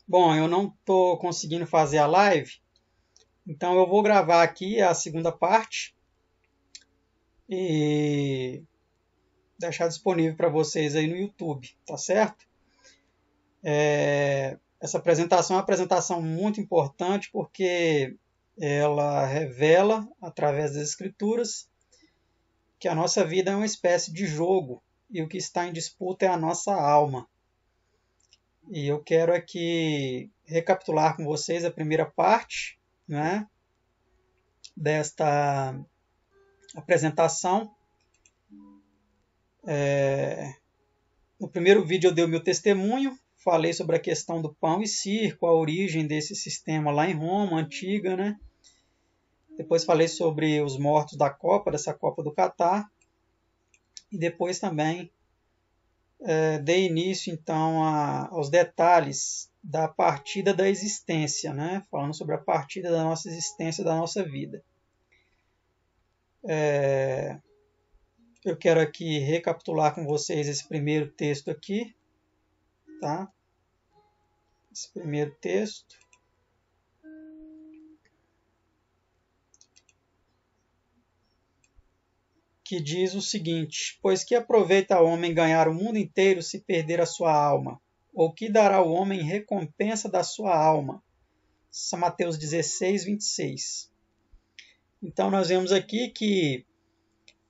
Bom, eu não estou conseguindo fazer a live, então eu vou gravar aqui a segunda parte e deixar disponível para vocês aí no YouTube, tá certo? Essa apresentação é uma apresentação muito importante porque ela revela, através das escrituras, que a nossa vida é uma espécie de jogo e o que está em disputa é a nossa alma. E eu quero aqui recapitular com vocês a primeira parte, né, desta apresentação. No primeiro vídeo eu dei o meu testemunho, falei sobre a questão do pão e circo, a origem desse sistema lá em Roma, antiga, né? Depois falei sobre os mortos da Copa, dessa Copa do Catar. E depois também dei início, então, aos detalhes da partida da existência, né? Falando sobre a partida da nossa existência, da nossa vida. Eu quero aqui recapitular com vocês esse primeiro texto aqui, tá? Esse primeiro texto. Que diz o seguinte: Pois que aproveita ao homem ganhar o mundo inteiro se perder a sua alma? Ou que dará o homem em recompensa da sua alma? São Mateus 16, 26. Então nós vemos aqui que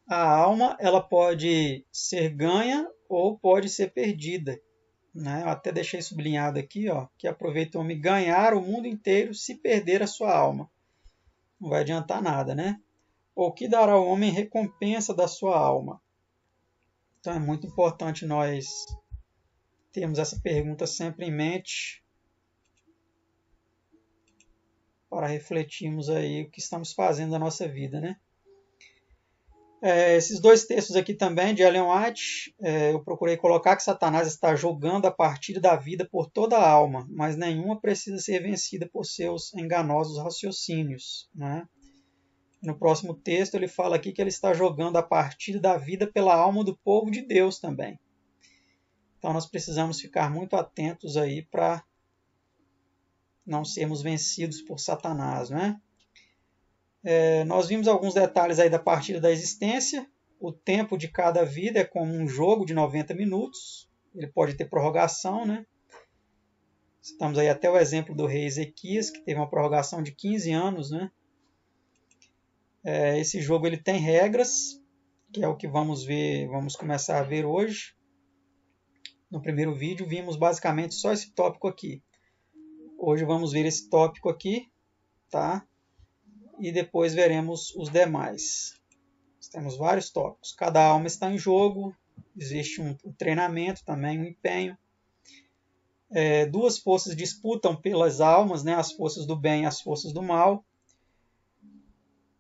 a alma ela pode ser ganha ou pode ser perdida. Né? Eu até deixei sublinhado aqui, ó, que aproveita o homem ganhar o mundo inteiro se perder a sua alma. Não vai adiantar nada, né? Ou que dará ao homem recompensa da sua alma? Então é muito importante nós termos essa pergunta sempre em mente para refletirmos aí o que estamos fazendo na nossa vida, né? Esses dois textos aqui também de Ellen White, eu procurei colocar que Satanás está jogando a partida da vida por toda a alma, mas nenhuma precisa ser vencida por seus enganosos raciocínios, né? No próximo texto ele fala aqui que ele está jogando a partida da vida pela alma do povo de Deus também. Então nós precisamos ficar muito atentos aí para não sermos vencidos por Satanás, né? Nós vimos alguns detalhes aí da partida da existência. O tempo de cada vida é como um jogo de 90 minutos. Ele pode ter prorrogação, né? Estamos aí até o exemplo do rei Ezequias, que teve uma prorrogação de 15 anos, né? Esse jogo ele tem regras, que é o que vamos ver, vamos começar a ver hoje. No primeiro vídeo vimos basicamente só esse tópico aqui. Hoje vamos ver esse tópico aqui, tá? E depois veremos os demais. Nós temos vários tópicos. Cada alma está em jogo, existe um treinamento também, um empenho. Duas forças disputam pelas almas, né? As forças do bem e as forças do mal.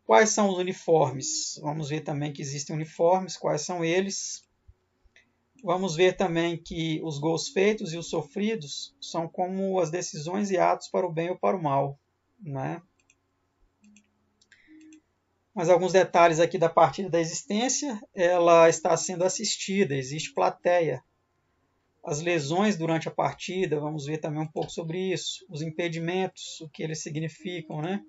Quais são os uniformes? Vamos ver também que existem uniformes, quais são eles. Vamos ver também que os gols feitos e os sofridos são como as decisões e atos para o bem ou para o mal, né? Mas alguns detalhes aqui da partida da existência, ela está sendo assistida, existe plateia. As lesões durante a partida, vamos ver também um pouco sobre isso. Os impedimentos, o que eles significam, né?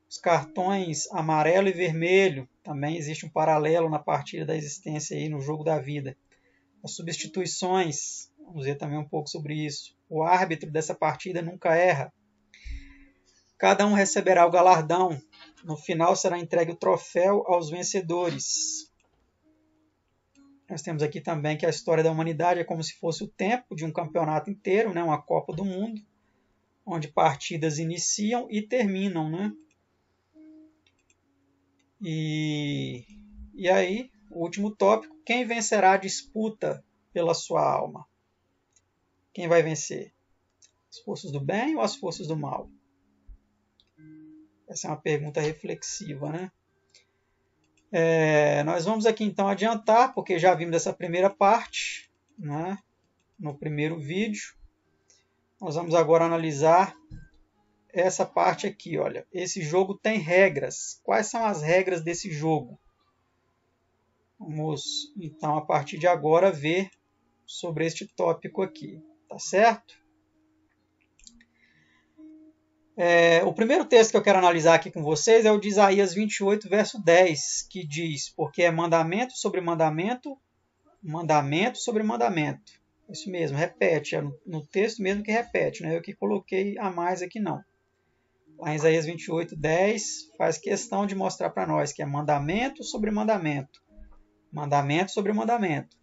Os cartões amarelo e vermelho, também existe um paralelo na partida da existência aí no jogo da vida. As substituições, vamos ver também um pouco sobre isso. O árbitro dessa partida nunca erra. Cada um receberá o galardão. No final será entregue o troféu aos vencedores. Nós temos aqui também que a história da humanidade é como se fosse o tempo de um campeonato inteiro, né? Uma Copa do Mundo, onde partidas iniciam e terminam, né? E aí, o último tópico, quem vencerá a disputa pela sua alma? Quem vai vencer? As forças do bem ou as forças do mal? Essa é uma pergunta reflexiva, né? Nós vamos aqui então adiantar, porque já vimos essa primeira parte, né? No primeiro vídeo. Nós vamos agora analisar essa parte aqui, olha. Esse jogo tem regras. Quais são as regras desse jogo? Vamos então a partir de agora ver sobre este tópico aqui, tá certo? O primeiro texto que eu quero analisar aqui com vocês é o de Isaías 28, verso 10, que diz: porque é mandamento sobre mandamento, mandamento sobre mandamento. Isso mesmo, repete, é no texto mesmo que repete, não é eu que coloquei a mais aqui não. Lá em Isaías 28, 10, faz questão de mostrar para nós que é mandamento sobre mandamento, mandamento sobre mandamento,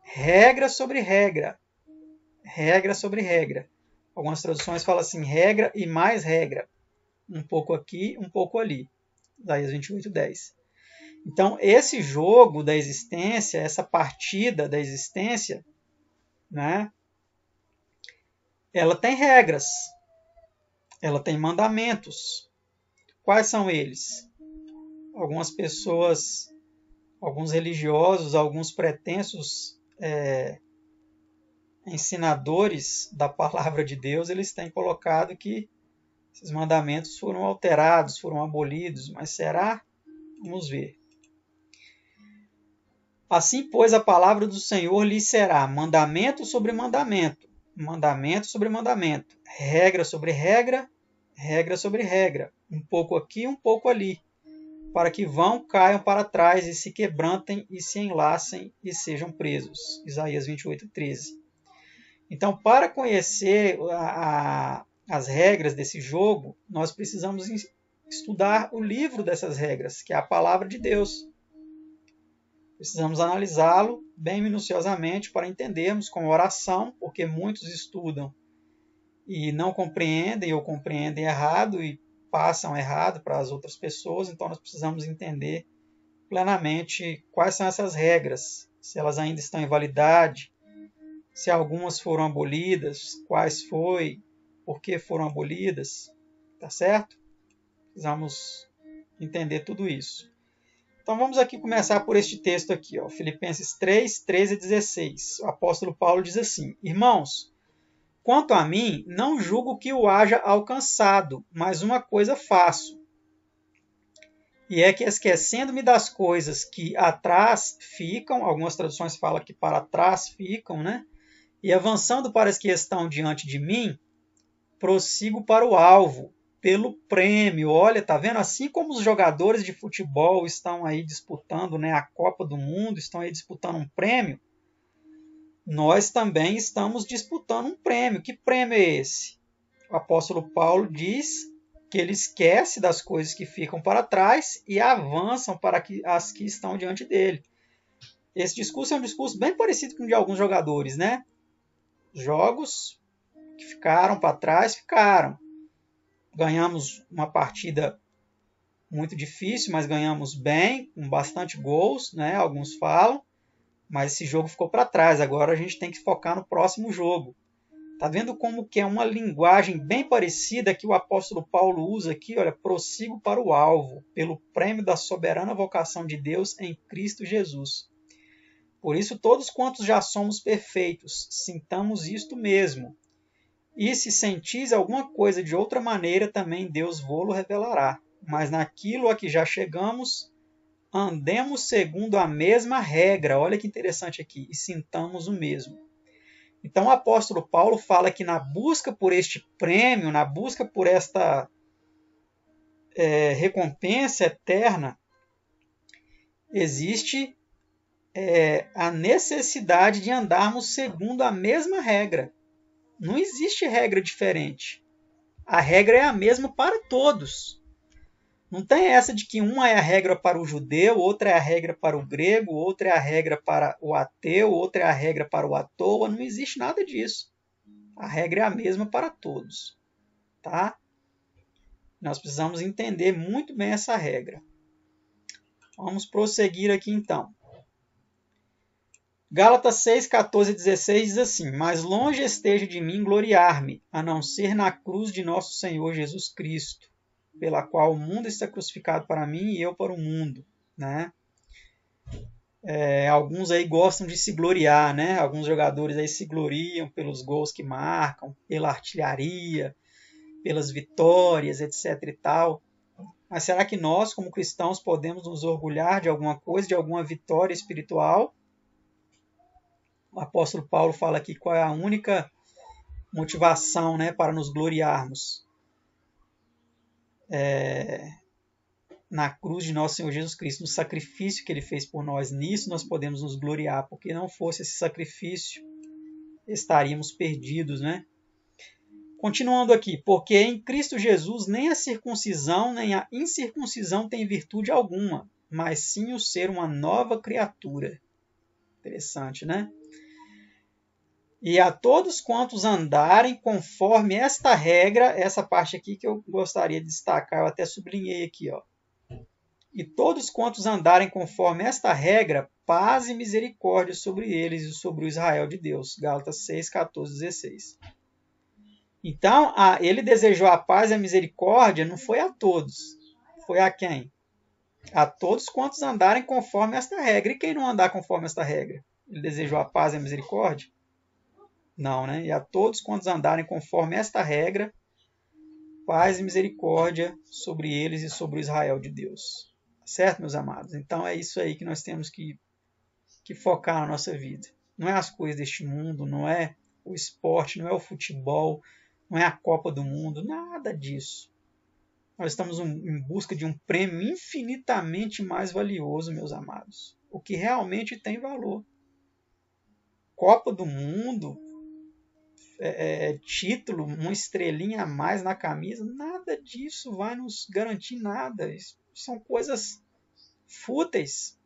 regra sobre regra, regra sobre regra. Algumas traduções falam assim, regra e mais regra. Um pouco aqui, um pouco ali. Isaías 28, 10. Então, esse jogo da existência, essa partida da existência, né, ela tem regras, ela tem mandamentos. Quais são eles? Algumas pessoas, alguns religiosos, alguns pretensos ensinadores da palavra de Deus, eles têm colocado que esses mandamentos foram alterados, foram abolidos, mas será? Vamos ver. Assim, pois, a palavra do Senhor lhe será mandamento sobre mandamento, mandamento sobre mandamento, regra sobre regra, regra sobre regra, um pouco aqui, um pouco ali, para que vão, caiam para trás e se quebrantem e se enlacem e sejam presos. Isaías 28, 13. Então, para conhecer as regras desse jogo, nós precisamos estudar o livro dessas regras, que é a palavra de Deus. Precisamos analisá-lo bem minuciosamente para entendermos com oração, porque muitos estudam e não compreendem ou compreendem errado e passam errado para as outras pessoas. Então, nós precisamos entender plenamente quais são essas regras, se elas ainda estão em validade, se algumas foram abolidas, quais foi, por que foram abolidas, tá certo? Precisamos entender tudo isso. Então vamos aqui começar por este texto aqui, ó, Filipenses 3, 13 e 16. O apóstolo Paulo diz assim: irmãos, quanto a mim, não julgo que o haja alcançado, mas uma coisa faço. E é que, esquecendo-me das coisas que atrás ficam, algumas traduções falam que para trás ficam, né? E avançando para as que estão diante de mim, prossigo para o alvo, pelo prêmio. Olha, tá vendo? Assim como os jogadores de futebol estão aí disputando, né, a Copa do Mundo, estão aí disputando um prêmio, nós também estamos disputando um prêmio. Que prêmio é esse? O apóstolo Paulo diz que ele esquece das coisas que ficam para trás e avançam para as que estão diante dele. Esse discurso é um discurso bem parecido com o de alguns jogadores, né? Jogos que ficaram para trás, ficaram. Ganhamos uma partida muito difícil, mas ganhamos bem, com bastante gols, né? Alguns falam, mas esse jogo ficou para trás. Agora a gente tem que focar no próximo jogo. Tá vendo como que é uma linguagem bem parecida que o apóstolo Paulo usa aqui? Olha, prossigo para o alvo, pelo prêmio da soberana vocação de Deus em Cristo Jesus. Por isso, todos quantos já somos perfeitos, sintamos isto mesmo. E se sentis alguma coisa de outra maneira, também Deus vô-lo revelará. Mas naquilo a que já chegamos, andemos segundo a mesma regra. Olha que interessante aqui. E sintamos o mesmo. Então o apóstolo Paulo fala que na busca por este prêmio, na busca por esta recompensa eterna, existe a necessidade de andarmos segundo a mesma regra. Não existe regra diferente. A regra é a mesma para todos. Não tem essa de que uma é a regra para o judeu, outra é a regra para o grego, outra é a regra para o ateu, outra é a regra para o à toa. Não existe nada disso. A regra é a mesma para todos. Tá? Nós precisamos entender muito bem essa regra. Vamos prosseguir aqui então. Gálatas 6, 14 e 16 diz assim: mas longe esteja de mim gloriar-me, a não ser na cruz de nosso Senhor Jesus Cristo, pela qual o mundo está crucificado para mim e eu para o mundo. Né? Alguns aí gostam de se gloriar, né? Alguns jogadores aí se gloriam pelos gols que marcam, pela artilharia, pelas vitórias, etc. e tal. Mas será que nós, como cristãos, podemos nos orgulhar de alguma coisa, de alguma vitória espiritual? O apóstolo Paulo fala aqui qual é a única motivação, né, para nos gloriarmos. na cruz de nosso Senhor Jesus Cristo, no sacrifício que Ele fez por nós. Nisso nós podemos nos gloriar, porque não fosse esse sacrifício, estaríamos perdidos, né? Continuando aqui, porque em Cristo Jesus nem a circuncisão nem a incircuncisão tem virtude alguma, mas sim o ser uma nova criatura. Interessante, né? E a todos quantos andarem conforme esta regra, essa parte aqui que eu gostaria de destacar, eu até sublinhei aqui, ó. E todos quantos andarem conforme esta regra, paz e misericórdia sobre eles e sobre o Israel de Deus. Gálatas 6, 14, 16. Então, ele desejou a paz e a misericórdia, não foi a todos. Foi a quem? A todos quantos andarem conforme esta regra. E quem não andar conforme esta regra? Ele desejou a paz e a misericórdia? Não, né? E a todos quantos andarem conforme esta regra, paz e misericórdia sobre eles e sobre o Israel de Deus. Certo, meus amados? Então é isso aí que nós temos que focar na nossa vida. Não é as coisas deste mundo, não é o esporte, não é o futebol, não é a Copa do Mundo, nada disso. Nós estamos em busca de um prêmio infinitamente mais valioso, meus amados. O que realmente tem valor. Copa do Mundo, título, uma estrelinha a mais na camisa, nada disso vai nos garantir nada. Isso são coisas fúteis,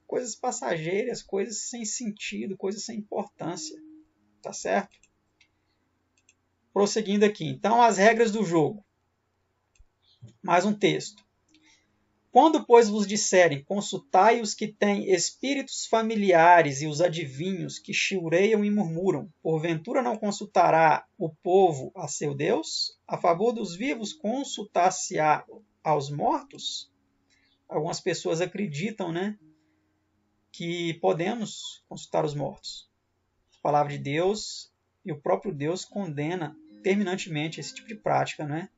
coisas passageiras, coisas sem sentido, coisas sem importância. Tá certo? Prosseguindo aqui. Então, as regras do jogo. Mais um texto. Quando, pois, vos disserem, consultai os que têm espíritos familiares e os adivinhos que chiureiam e murmuram, porventura não consultará o povo a seu Deus? A favor dos vivos consultar-se-á aos mortos? Algumas pessoas acreditam, né, que podemos consultar os mortos. A palavra de Deus e o próprio Deus condena terminantemente esse tipo de prática, né?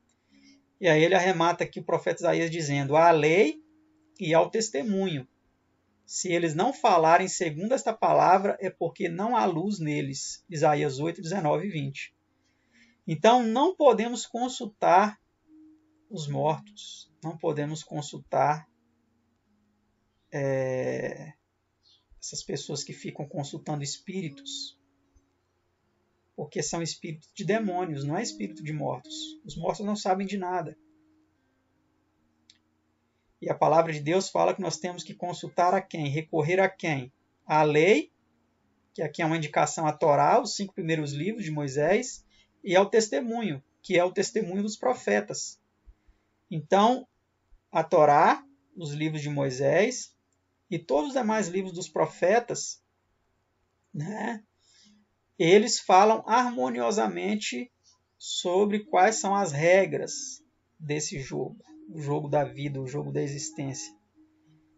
E aí ele arremata aqui o profeta Isaías dizendo: à lei e ao testemunho. Se eles não falarem segundo esta palavra, é porque não há luz neles. Isaías 8, 19 e 20. Então, não podemos consultar os mortos. Não podemos consultar essas pessoas que ficam consultando espíritos. Porque são espíritos de demônios, não é espírito de mortos. Os mortos não sabem de nada. E a palavra de Deus fala que nós temos que consultar a quem? Recorrer a quem? A lei, que aqui é uma indicação à Torá, os 5 primeiros livros de Moisés, e ao testemunho, que é o testemunho dos profetas. Então, a Torá, os livros de Moisés, e todos os demais livros dos profetas, né, eles falam harmoniosamente sobre quais são as regras desse jogo, o jogo da vida, o jogo da existência.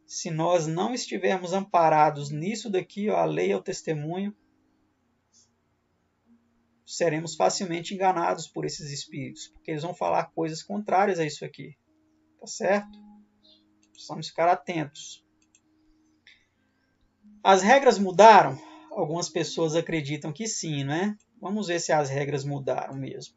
Se nós não estivermos amparados nisso daqui, ó, a lei é o testemunho, seremos facilmente enganados por esses espíritos, porque eles vão falar coisas contrárias a isso aqui. Tá certo? Precisamos ficar atentos. As regras mudaram? Algumas pessoas acreditam que sim, né? Vamos ver se as regras mudaram mesmo.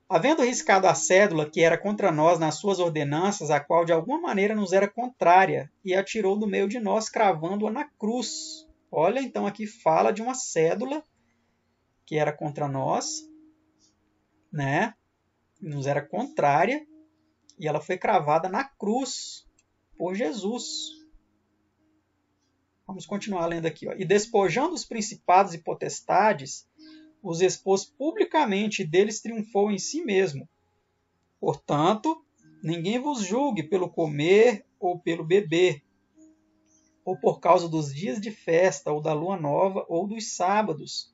Havendo riscado a cédula que era contra nós nas suas ordenanças, a qual de alguma maneira nos era contrária, e atirou do meio de nós, cravando-a na cruz. Olha, então aqui fala de uma cédula que era contra nós, né? Nos era contrária, e ela foi cravada na cruz por Jesus. Vamos continuar lendo aqui. Ó. E despojando os principados e potestades, os expôs publicamente e deles triunfou em si mesmo. Portanto, ninguém vos julgue pelo comer ou pelo beber, ou por causa dos dias de festa, ou da lua nova, ou dos sábados,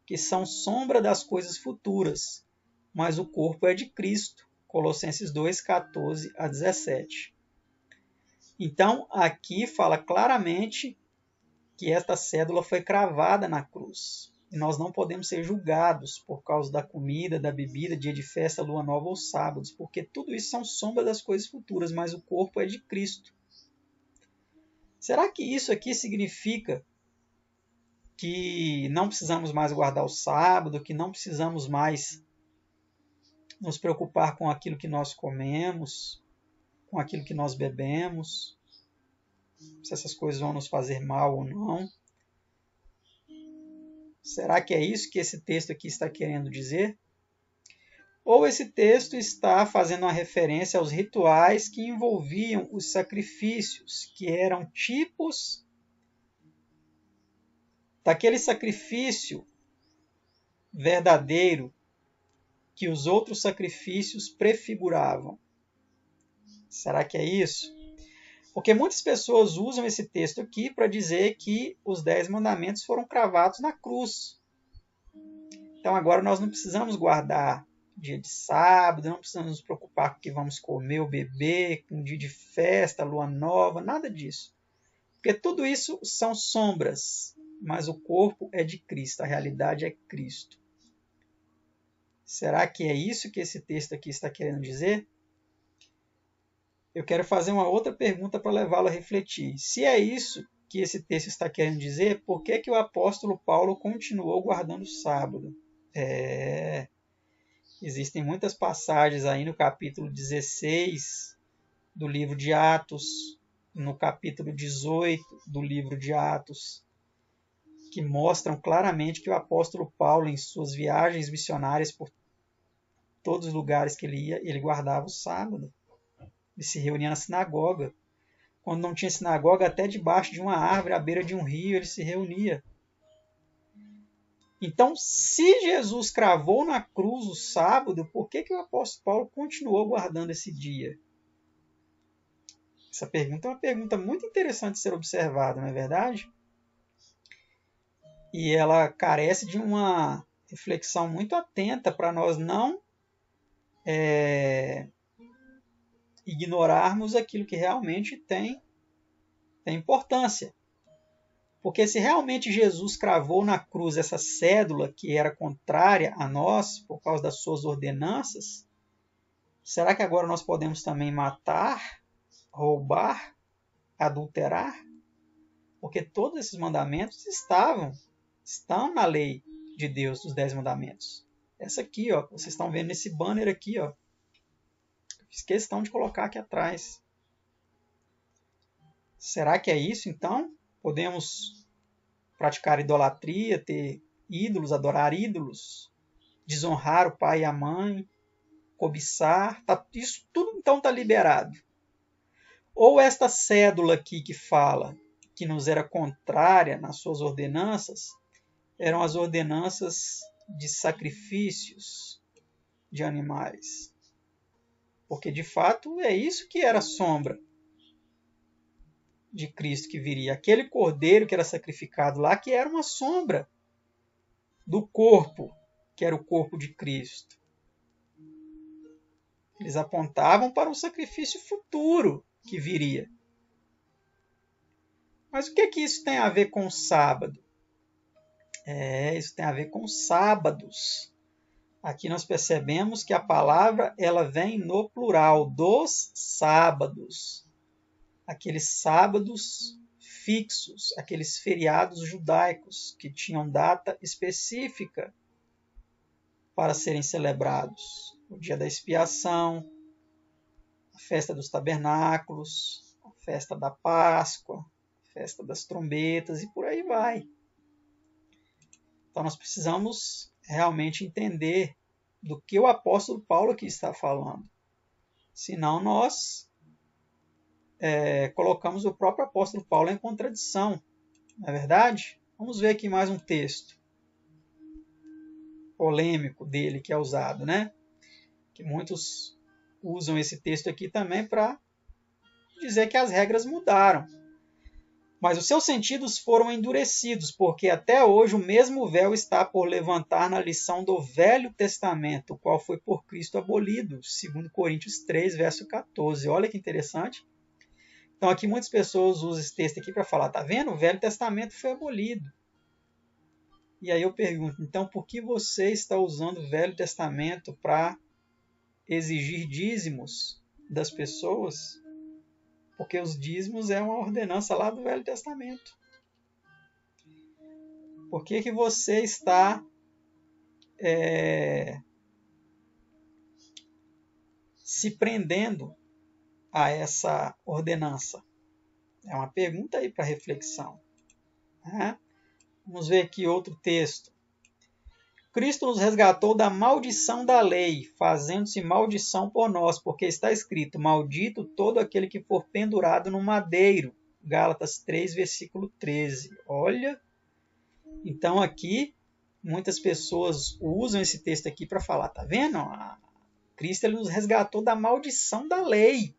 que são sombra das coisas futuras, mas o corpo é de Cristo. Colossenses 2, 14 a 17. Então, aqui fala claramente que esta cédula foi cravada na cruz. E nós não podemos ser julgados por causa da comida, da bebida, dia de festa, lua nova ou sábados, porque tudo isso são sombras das coisas futuras, mas o corpo é de Cristo. Será que isso aqui significa que não precisamos mais guardar o sábado, que não precisamos mais nos preocupar com aquilo que nós comemos, com aquilo que nós bebemos, se essas coisas vão nos fazer mal ou não. Será que é isso que esse texto aqui está querendo dizer? Ou esse texto está fazendo uma referência aos rituais que envolviam os sacrifícios, que eram tipos daquele sacrifício verdadeiro que os outros sacrifícios prefiguravam? Será que é isso? Porque muitas pessoas usam esse texto aqui para dizer que os 10 mandamentos foram cravados na cruz. Então agora nós não precisamos guardar dia de sábado, não precisamos nos preocupar com o que vamos comer ou beber, com um dia de festa, lua nova, nada disso. Porque tudo isso são sombras, mas o corpo é de Cristo, a realidade é Cristo. Será que é isso que esse texto aqui está querendo dizer? Eu quero fazer uma outra pergunta para levá-lo a refletir. Se é isso que esse texto está querendo dizer, por que o apóstolo Paulo continuou guardando o sábado? Existem muitas passagens aí no capítulo 16 do livro de Atos, no capítulo 18 do livro de Atos, que mostram claramente que o apóstolo Paulo, em suas viagens missionárias por todos os lugares que ele ia, ele guardava o sábado. Ele se reunia na sinagoga. Quando não tinha sinagoga, até debaixo de uma árvore, à beira de um rio, ele se reunia. Então, se Jesus cravou na cruz o sábado, por que o apóstolo Paulo continuou guardando esse dia? Essa pergunta é uma pergunta muito interessante de ser observada, não é verdade? E ela carece de uma reflexão muito atenta para nós não ignorarmos aquilo que realmente tem importância. Porque se realmente Jesus cravou na cruz essa cédula que era contrária a nós, por causa das suas ordenanças, será que agora nós podemos também matar, roubar, adulterar? Porque todos esses mandamentos estão na lei de Deus, dos 10 mandamentos. Essa aqui, ó, vocês estão vendo nesse banner aqui, ó. Fiz questão de colocar aqui atrás. Será que é isso, então? Podemos praticar idolatria, ter ídolos, adorar ídolos, desonrar o pai e a mãe, cobiçar, isso tudo então está liberado. Ou esta cédula aqui que fala que nos era contrária nas suas ordenanças, eram as ordenanças de sacrifícios de animais. Porque de fato é isso que era a sombra de Cristo que viria. Aquele cordeiro que era sacrificado lá, que era uma sombra do corpo, que era o corpo de Cristo. Eles apontavam para um sacrifício futuro que viria. Mas o que isso tem a ver com o sábado? Isso tem a ver com sábados. Aqui nós percebemos que a palavra ela vem no plural, dos sábados. Aqueles sábados fixos, aqueles feriados judaicos que tinham data específica para serem celebrados. O dia da expiação, a festa dos tabernáculos, a festa da Páscoa, a festa das trombetas e por aí vai. Então nós precisamos realmente entender do que o apóstolo Paulo aqui está falando. Senão nós colocamos o próprio apóstolo Paulo em contradição. Não é verdade? Vamos ver aqui mais um texto polêmico dele que é usado, né? Que muitos usam esse texto aqui também para dizer que as regras mudaram. Mas os seus sentidos foram endurecidos, porque até hoje o mesmo véu está por levantar na lição do Velho Testamento, o qual foi por Cristo abolido, 2 Coríntios 3, verso 14. Olha que interessante. Então aqui muitas pessoas usam esse texto aqui para falar, tá vendo? O Velho Testamento foi abolido. E aí eu pergunto, então por que você está usando o Velho Testamento para exigir dízimos das pessoas? Porque os dízimos é uma ordenança lá do Velho Testamento. Por que você está se prendendo a essa ordenança? É uma pergunta aí para reflexão, né? Vamos ver aqui outro texto. Cristo nos resgatou da maldição da lei, fazendo-se maldição por nós, porque está escrito: maldito todo aquele que for pendurado no madeiro. Gálatas 3, versículo 13. Olha, então aqui muitas pessoas usam esse texto aqui para falar, tá vendo? Cristo ele nos resgatou da maldição da lei.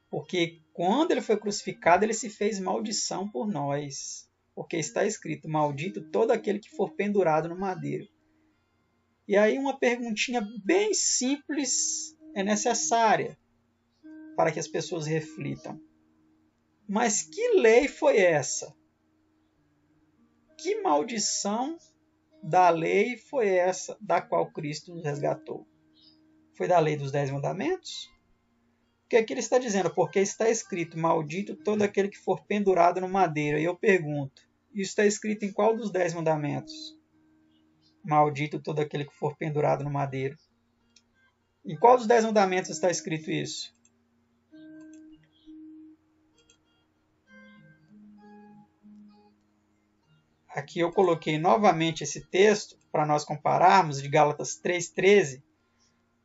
Porque quando ele foi crucificado, ele se fez maldição por nós. Porque está escrito: maldito todo aquele que for pendurado no madeiro. E aí uma perguntinha bem simples é necessária para que as pessoas reflitam. Mas que lei foi essa? Que maldição da lei foi essa da qual Cristo nos resgatou? Foi da lei dos 10 mandamentos? Porque aqui ele está dizendo: porque está escrito: maldito todo aquele que for pendurado no madeiro. E eu pergunto: isso está escrito em qual dos 10 mandamentos? Maldito todo aquele que for pendurado no madeiro. Em qual dos 10 mandamentos está escrito isso? Aqui eu coloquei novamente esse texto para nós compararmos, de Gálatas 3,13,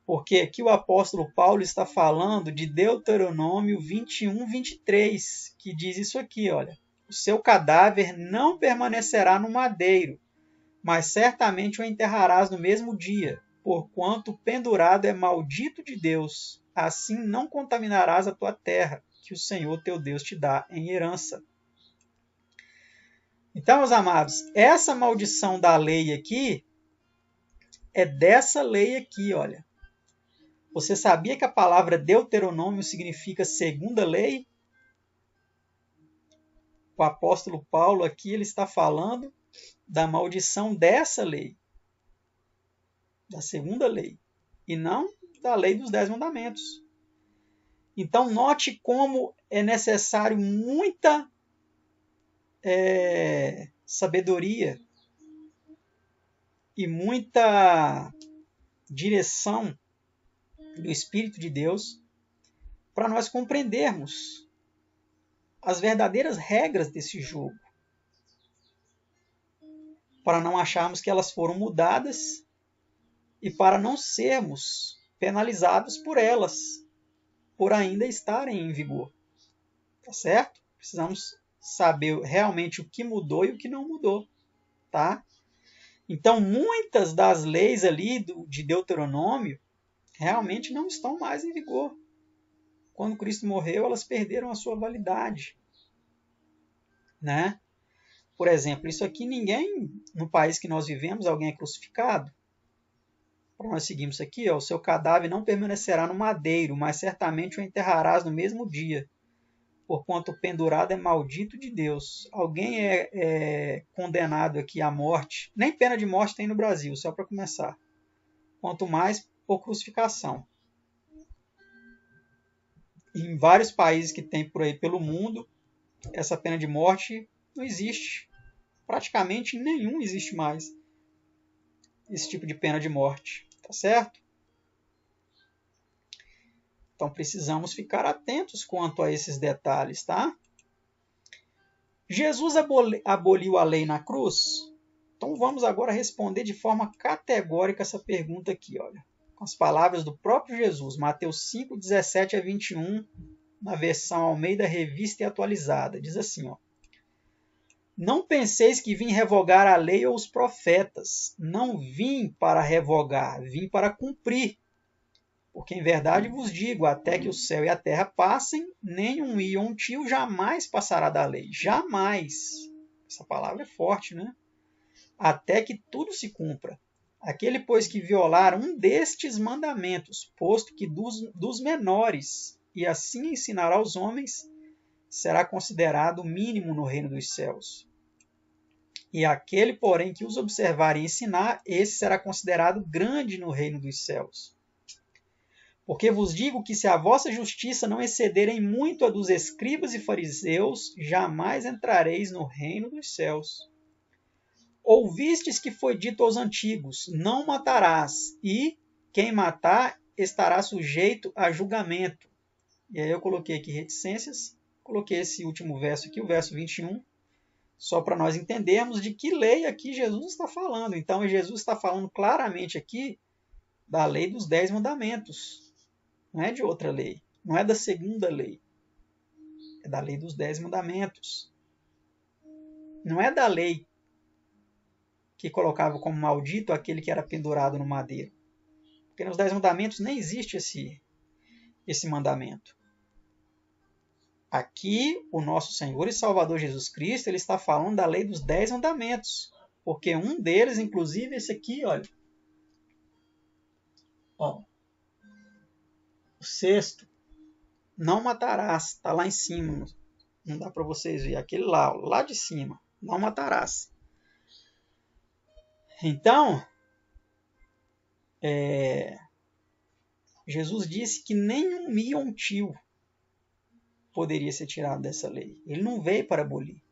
porque aqui o apóstolo Paulo está falando de Deuteronômio 21, 23, que diz isso aqui, olha: o seu cadáver não permanecerá no madeiro, mas certamente o enterrarás no mesmo dia, porquanto pendurado é maldito de Deus. Assim não contaminarás a tua terra, que o Senhor teu Deus te dá em herança. Então, meus amados, essa maldição da lei aqui é dessa lei aqui, olha. Você sabia que a palavra Deuteronômio significa segunda lei? O apóstolo Paulo aqui ele está falando da maldição dessa lei, da segunda lei, e não da lei dos 10 mandamentos. Então, note como é necessário muita sabedoria e muita direção do Espírito de Deus para nós compreendermos as verdadeiras regras desse jogo, para não acharmos que elas foram mudadas e para não sermos penalizados por elas, por ainda estarem em vigor. Tá certo? Precisamos saber realmente o que mudou e o que não mudou, tá? Então, muitas das leis ali de Deuteronômio realmente não estão mais em vigor. Quando Cristo morreu, elas perderam a sua validade, né? Por exemplo, isso aqui ninguém, no país que nós vivemos, alguém é crucificado. Para nós seguirmos aqui, ó, o seu cadáver não permanecerá no madeiro, mas certamente o enterrarás no mesmo dia, porquanto o pendurado é maldito de Deus. Alguém é condenado aqui à morte, nem pena de morte tem no Brasil, só para começar. Quanto mais por crucificação. Em vários países que tem por aí pelo mundo, essa pena de morte não existe. Praticamente em nenhum existe mais esse tipo de pena de morte. Tá certo? Então precisamos ficar atentos quanto a esses detalhes, tá? Jesus aboliu a lei na cruz? Então vamos agora responder de forma categórica essa pergunta aqui, olha. Com as palavras do próprio Jesus, Mateus 5, 17 a 21, na versão Almeida Revista e Atualizada. Diz assim, ó: não penseis que vim revogar a lei ou os profetas. Não vim para revogar, vim para cumprir. Porque em verdade vos digo, até que o céu e a terra passem, nem um i ou um tio jamais passará da lei. Jamais. Essa palavra é forte, né? Até que tudo se cumpra. Aquele, pois, que violar um destes mandamentos, posto que dos menores, e assim ensinar aos homens, será considerado mínimo no reino dos céus. E aquele, porém, que os observar e ensinar, esse será considerado grande no reino dos céus. Porque vos digo que se a vossa justiça não excederem muito a dos escribas e fariseus, jamais entrareis no reino dos céus. Ouvistes que foi dito aos antigos, não matarás, e quem matar, estará sujeito a julgamento. E aí eu coloquei aqui reticências, coloquei esse último verso aqui, o verso 21, só para nós entendermos de que lei aqui Jesus está falando. Então, Jesus está falando claramente aqui da lei dos 10 mandamentos. Não é de outra lei. Não é da segunda lei. É da lei dos 10 mandamentos. Não é da lei que colocava como maldito aquele que era pendurado no madeiro. Porque nos 10 mandamentos nem existe esse mandamento. Aqui, o nosso Senhor e Salvador Jesus Cristo, ele está falando da lei dos 10 mandamentos. Porque um deles, inclusive, esse aqui, olha. Ó, o sexto, não matarás, está lá em cima. Não dá para vocês verem. Aquele lá de cima, não matarás. Então, Jesus disse que nenhum miontio poderia ser tirado dessa lei. Ele não veio para abolir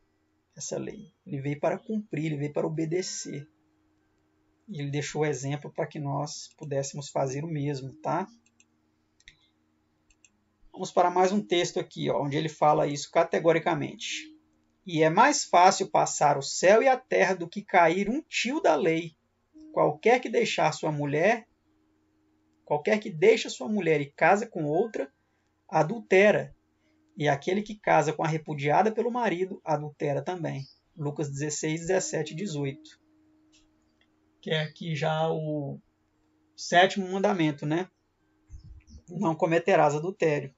essa lei. Ele veio para cumprir, ele veio para obedecer. E ele deixou o exemplo para que nós pudéssemos fazer o mesmo, tá? Vamos para mais um texto aqui, ó, onde ele fala isso categoricamente. E é mais fácil passar o céu e a terra do que cair um tio da lei. Qualquer que deixa sua mulher e casa com outra, adultera. E aquele que casa com a repudiada pelo marido, adultera também. Lucas 16, 17 e 18. Que é aqui já o 7º mandamento, né? Não cometerás adultério.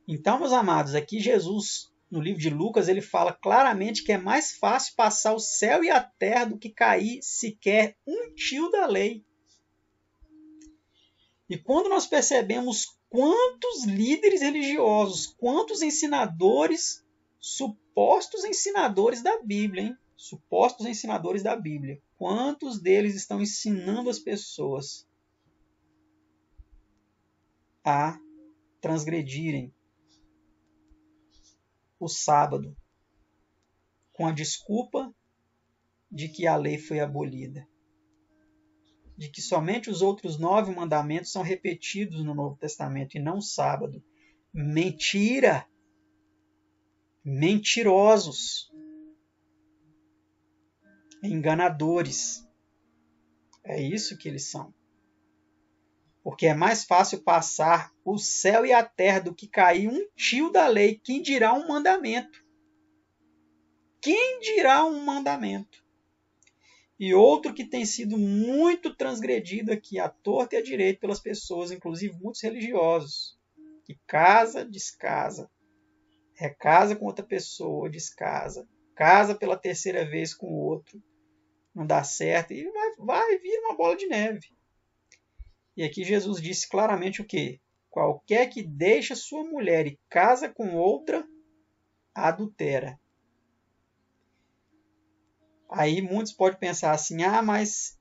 Então, meus amados, aqui Jesus, no livro de Lucas, ele fala claramente que é mais fácil passar o céu e a terra do que cair sequer um tio da lei. E quando nós percebemos quantos líderes religiosos, quantos ensinadores, supostos ensinadores da Bíblia, hein? Supostos ensinadores da Bíblia, quantos deles estão ensinando as pessoas a transgredirem o sábado com a desculpa de que a lei foi abolida, de que somente os outros 9 mandamentos são repetidos no Novo Testamento e não o sábado. Mentira! Mentirosos! Enganadores! É isso que eles são. Porque é mais fácil passar o céu e a terra do que cair um tio da lei. Quem dirá um mandamento? Quem dirá um mandamento? E outro que tem sido muito transgredido aqui, à torta e à direita, pelas pessoas, inclusive muitos religiosos, que casa, descasa, recasa com outra pessoa, descasa, casa pela terceira vez com o outro, não dá certo, e vai vir uma bola de neve. E aqui Jesus disse claramente o quê? Qualquer que deixa sua mulher e casa com outra, adultera. Aí muitos podem pensar assim, mas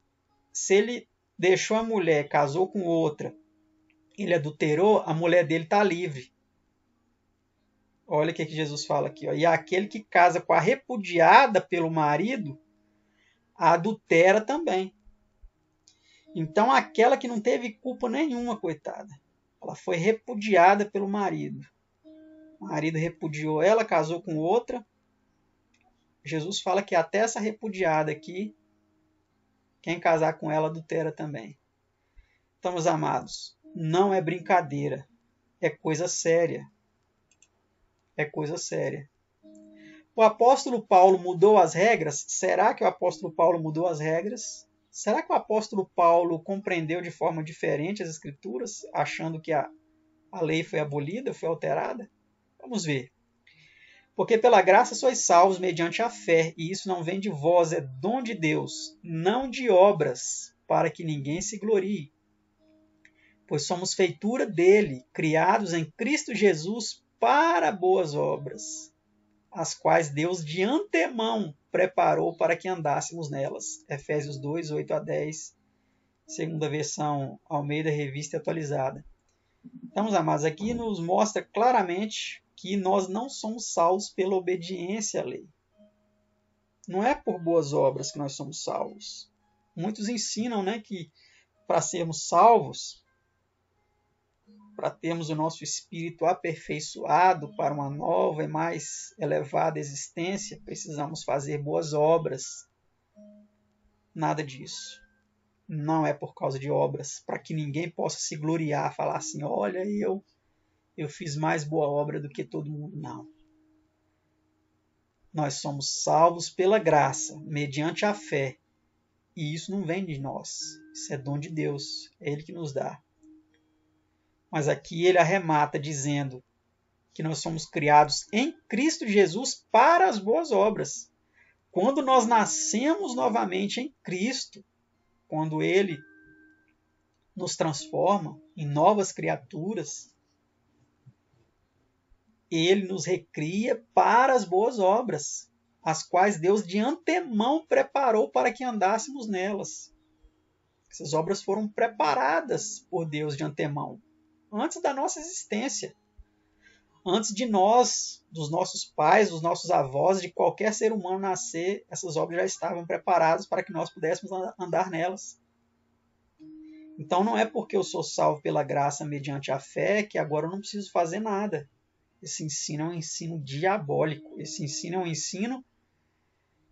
se ele deixou a mulher, casou com outra, ele adulterou, a mulher dele está livre. Olha o que Jesus fala aqui. Ó. E aquele que casa com a repudiada pelo marido, adultera também. Então aquela que não teve culpa nenhuma, coitada, ela foi repudiada pelo marido. O marido repudiou ela, casou com outra. Jesus fala que até essa repudiada aqui, quem casar com ela adultera também. Então, meus amados, não é brincadeira. É coisa séria. É coisa séria. O apóstolo Paulo mudou as regras? Será que o apóstolo Paulo mudou as regras? Será que o apóstolo Paulo compreendeu de forma diferente as Escrituras, achando que a lei foi abolida, foi alterada? Vamos ver. Porque pela graça sois salvos mediante a fé, e isso não vem de vós, é dom de Deus, não de obras, para que ninguém se glorie. Pois somos feitura dele, criados em Cristo Jesus para boas obras, as quais Deus de antemão preparou para que andássemos nelas. Efésios 2, 8 a 10, segunda versão Almeida Revista Atualizada. Então, meus amados, aqui nos mostra claramente que nós não somos salvos pela obediência à lei. Não é por boas obras que nós somos salvos. Muitos ensinam, né, que para sermos salvos, para termos o nosso espírito aperfeiçoado para uma nova e mais elevada existência, precisamos fazer boas obras. Nada disso. Não é por causa de obras, para que ninguém possa se gloriar, falar assim, olha, eu fiz mais boa obra do que todo mundo. Não. Nós somos salvos pela graça, mediante a fé. E isso não vem de nós. Isso é dom de Deus. É Ele que nos dá. Mas aqui ele arremata dizendo que nós somos criados em Cristo Jesus para as boas obras. Quando nós nascemos novamente em Cristo, quando Ele nos transforma em novas criaturas, Ele nos recria para as boas obras, as quais Deus de antemão preparou para que andássemos nelas. Essas obras foram preparadas por Deus de antemão, antes da nossa existência. Antes de nós, dos nossos pais, dos nossos avós, de qualquer ser humano nascer, essas obras já estavam preparadas para que nós pudéssemos andar nelas. Então não é porque eu sou salvo pela graça mediante a fé que agora eu não preciso fazer nada. Esse ensino é um ensino diabólico. Esse ensino é um ensino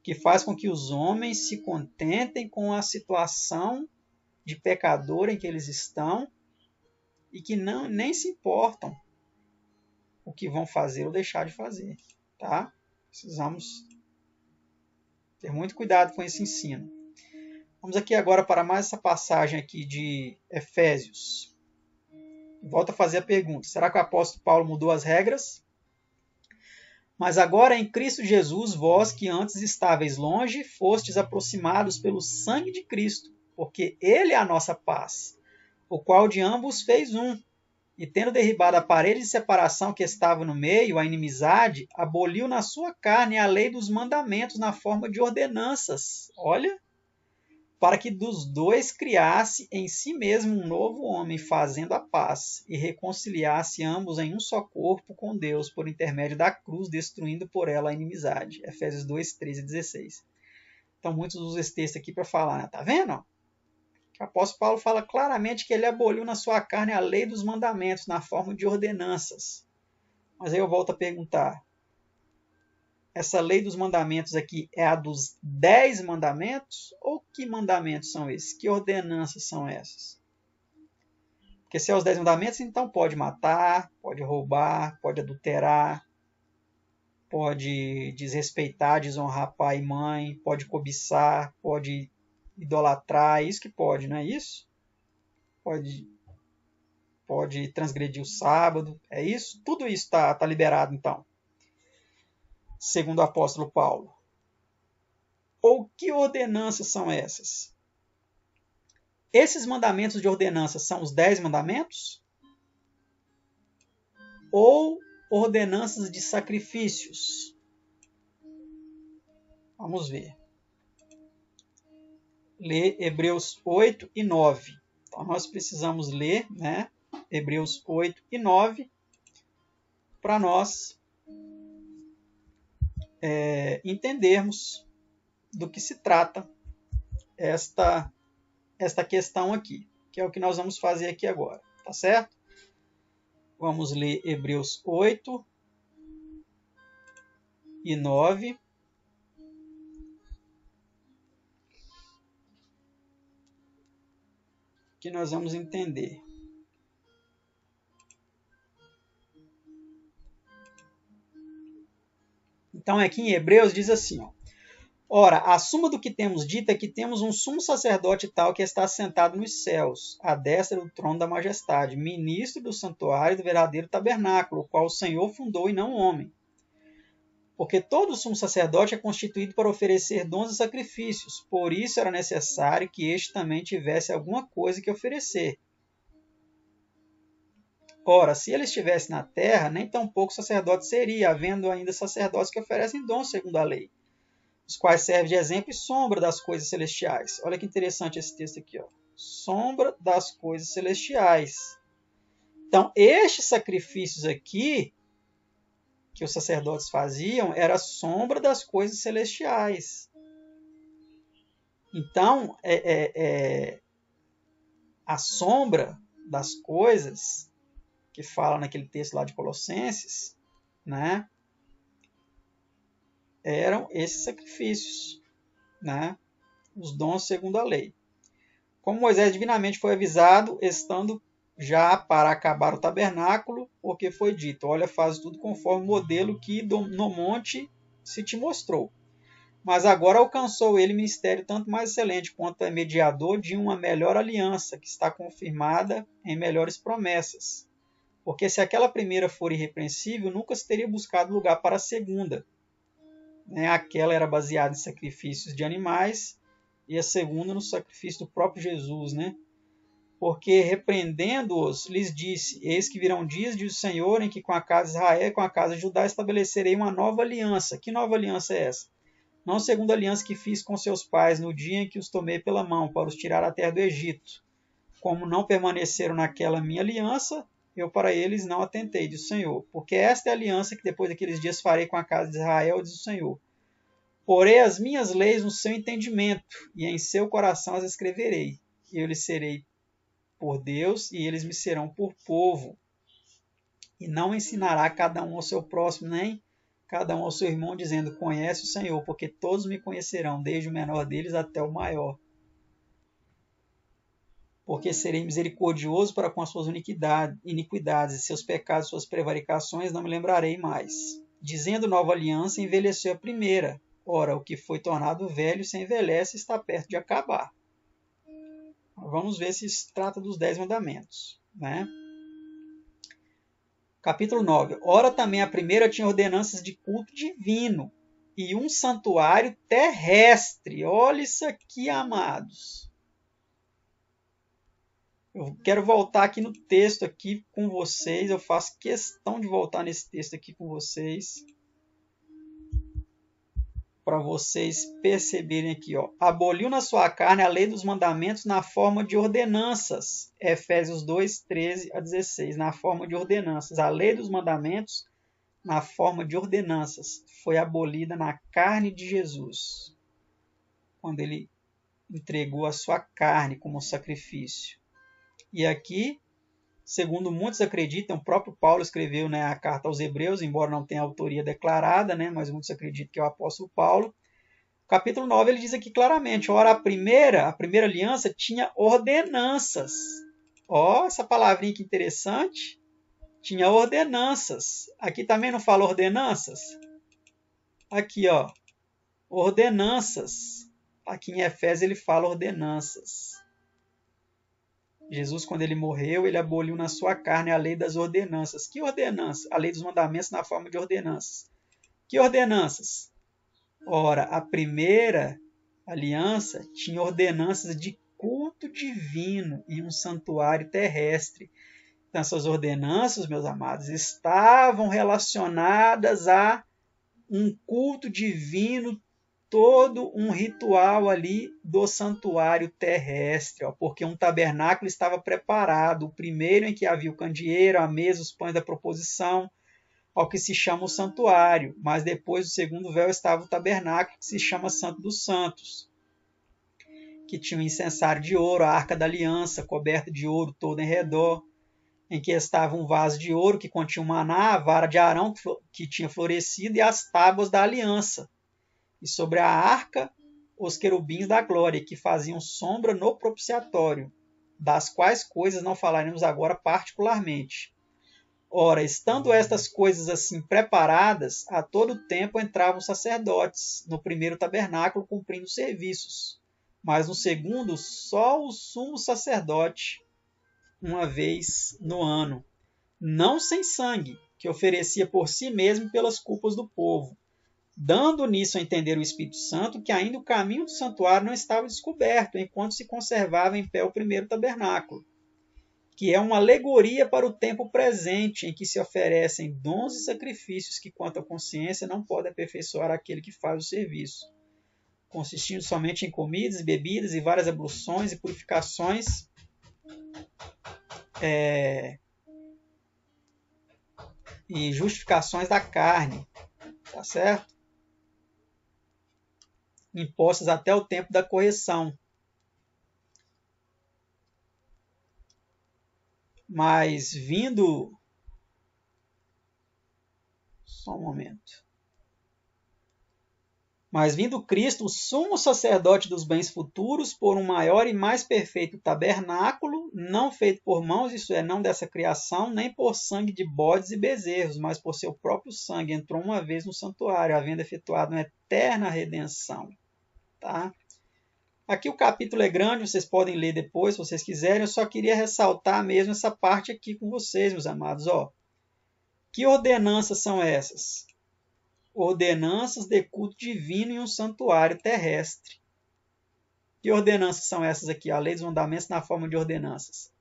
que faz com que os homens se contentem com a situação de pecador em que eles estão e que nem se importam o que vão fazer ou deixar de fazer. Tá? Precisamos ter muito cuidado com esse ensino. Vamos aqui agora para mais essa passagem aqui de Efésios. Volto a fazer a pergunta. Será que o apóstolo Paulo mudou as regras? Mas agora em Cristo Jesus, vós que antes estáveis longe, fostes aproximados pelo sangue de Cristo, porque Ele é a nossa paz, o qual de ambos fez um, e tendo derribado a parede de separação que estava no meio, a inimizade, aboliu na sua carne a lei dos mandamentos na forma de ordenanças. Olha! Para que dos dois criasse em si mesmo um novo homem, fazendo a paz, e reconciliasse ambos em um só corpo com Deus, por intermédio da cruz, destruindo por ela a inimizade. Efésios 2, 13 e 16. Então, muitos usam esse texto aqui para falar, tá vendo? O apóstolo Paulo fala claramente que ele aboliu na sua carne a lei dos mandamentos, na forma de ordenanças. Mas aí eu volto a perguntar, essa lei dos mandamentos aqui é a dos 10 mandamentos? Ou que mandamentos são esses? Que ordenanças são essas? Porque se é os 10 mandamentos, então pode matar, pode roubar, pode adulterar, pode desrespeitar, desonrar pai e mãe, pode cobiçar, pode idolatrar, é isso que pode, não é isso? Pode transgredir o sábado, é isso? Tudo isso está liberado então. Segundo o apóstolo Paulo. Ou que ordenanças são essas? Esses mandamentos de ordenanças são os 10 mandamentos? Ou ordenanças de sacrifícios? Vamos ver. Ler Hebreus 8 e 9. Então nós precisamos ler, né, Hebreus 8 e 9 para nós entendermos do que se trata esta questão aqui, que é o que nós vamos fazer aqui agora, tá certo? Vamos ler Hebreus 8 e 9. Que nós vamos entender. Então aqui em Hebreus diz assim, ó, ora, a suma do que temos dito é que temos um sumo sacerdote tal que está sentado nos céus, à destra do trono da majestade, ministro do santuário do verdadeiro tabernáculo, o qual o Senhor fundou e não o homem. Porque todo sumo sacerdote é constituído para oferecer dons e sacrifícios, por isso era necessário que este também tivesse alguma coisa que oferecer. Ora, se ele estivesse na terra, nem tampouco sacerdote seria, havendo ainda sacerdotes que oferecem dons segundo a lei, os quais servem de exemplo e sombra das coisas celestiais. Olha que interessante esse texto aqui, ó. Sombra das coisas celestiais. Então, estes sacrifícios aqui, que os sacerdotes faziam, era sombra das coisas celestiais. Então, a sombra das coisas que fala naquele texto lá de Colossenses, né, eram esses sacrifícios, né, os dons segundo a lei. Como Moisés divinamente foi avisado, estando já para acabar o tabernáculo, porque foi dito, olha, faz tudo conforme o modelo que no monte se te mostrou. Mas agora alcançou ele ministério tanto mais excelente, quanto é mediador de uma melhor aliança, que está confirmada em melhores promessas. Porque se aquela primeira for irrepreensível, nunca se teria buscado lugar para a segunda. Aquela era baseada em sacrifícios de animais, e a segunda no sacrifício do próprio Jesus, né? Porque repreendendo-os, lhes disse, eis que virão dias, diz o Senhor, em que com a casa de Israel e com a casa de Judá estabelecerei uma nova aliança. Que nova aliança é essa? Não segundo a aliança que fiz com seus pais no dia em que os tomei pela mão, para os tirar da terra do Egito. Como não permaneceram naquela minha aliança, eu para eles não atentei, diz o Senhor. Porque esta é a aliança que depois daqueles dias farei com a casa de Israel, diz o Senhor. Porei as minhas leis no seu entendimento, e em seu coração as escreverei. Eu lhes serei por Deus, e eles me serão por povo. E não ensinará cada um ao seu próximo, nem cada um ao seu irmão, dizendo, conhece o Senhor, porque todos me conhecerão, desde o menor deles até o maior. Porque serei misericordioso para com as suas iniquidades, e seus pecados, suas prevaricações, não me lembrarei mais. Dizendo nova aliança, envelheceu a primeira. Ora, o que foi tornado velho se envelhece e está perto de acabar. Vamos ver se se trata dos 10 mandamentos, né? Capítulo 9. Ora, também a primeira tinha ordenanças de culto divino e um santuário terrestre. Olha isso aqui, amados. Eu quero voltar aqui no texto aqui com vocês. Eu faço questão de voltar nesse texto aqui com vocês, para vocês perceberem aqui, ó. Aboliu na sua carne a lei dos mandamentos na forma de ordenanças. Efésios 2, 13 a 16. Na forma de ordenanças. A lei dos mandamentos na forma de ordenanças foi abolida na carne de Jesus, quando ele entregou a sua carne como sacrifício. E aqui, segundo muitos acreditam, o próprio Paulo escreveu, né, a carta aos Hebreus, embora não tenha autoria declarada, né, mas muitos acreditam que é o apóstolo Paulo. Capítulo 9, ele diz aqui claramente, ora, a primeira aliança tinha ordenanças. Ó, essa palavrinha que interessante. Tinha ordenanças. Aqui também não fala ordenanças? Aqui, ó, ordenanças. Aqui em Efésios ele fala ordenanças. Jesus, quando ele morreu, ele aboliu na sua carne a lei das ordenanças. Que ordenança? A lei dos mandamentos na forma de ordenanças. Que ordenanças? Ora, a primeira aliança tinha ordenanças de culto divino e um santuário terrestre. Então, essas ordenanças, meus amados, estavam relacionadas a um culto divino, todo um ritual ali do santuário terrestre, ó, porque um tabernáculo estava preparado, o primeiro em que havia o candeeiro, a mesa, os pães da proposição, ao que se chama o santuário, mas depois do segundo véu estava o tabernáculo, que se chama Santo dos Santos, que tinha um incensário de ouro, a arca da aliança, coberta de ouro todo em redor, em que estava um vaso de ouro que continha o maná, a vara de Arão que tinha florescido e as tábuas da aliança. E sobre a arca, os querubins da glória, que faziam sombra no propiciatório, das quais coisas não falaremos agora particularmente. Ora, estando estas coisas assim preparadas, a todo tempo entravam sacerdotes no primeiro tabernáculo cumprindo serviços, mas no segundo só o sumo sacerdote, uma vez no ano, não sem sangue, que oferecia por si mesmo pelas culpas do povo, dando nisso a entender o Espírito Santo que ainda o caminho do santuário não estava descoberto, enquanto se conservava em pé o primeiro tabernáculo, que é uma alegoria para o tempo presente, em que se oferecem dons e sacrifícios que, quanto à consciência, não podem aperfeiçoar aquele que faz o serviço, consistindo somente em comidas e bebidas e várias abluções e purificações e justificações da carne, tá certo? Impostas até o tempo da correção. Mas vindo... Só um momento. Mas vindo Cristo, o sumo sacerdote dos bens futuros, por um maior e mais perfeito tabernáculo, não feito por mãos, isso é, não dessa criação, nem por sangue de bodes e bezerros, mas por seu próprio sangue, entrou uma vez no santuário, havendo efetuado uma eterna redenção. Tá? Aqui o capítulo é grande, vocês podem ler depois, se vocês quiserem. Eu só queria ressaltar mesmo essa parte aqui com vocês, meus amados. Ó, que ordenanças são essas? Ordenanças de culto divino em um santuário terrestre. Que ordenanças são essas aqui? A lei dos mandamentos na forma de ordenanças.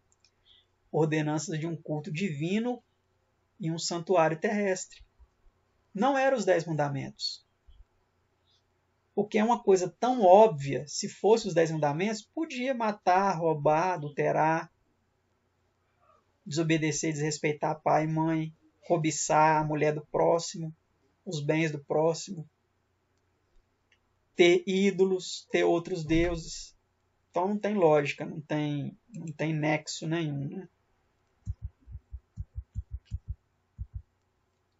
Ordenanças de um culto divino em um santuário terrestre. Não eram os 10 mandamentos. Porque é uma coisa tão óbvia. Se fosse os 10 mandamentos, podia matar, roubar, adulterar, desobedecer, desrespeitar pai e mãe, cobiçar a mulher do próximo, os bens do próximo, ter ídolos, ter outros deuses. Então não tem lógica, não tem nexo nenhum. Né?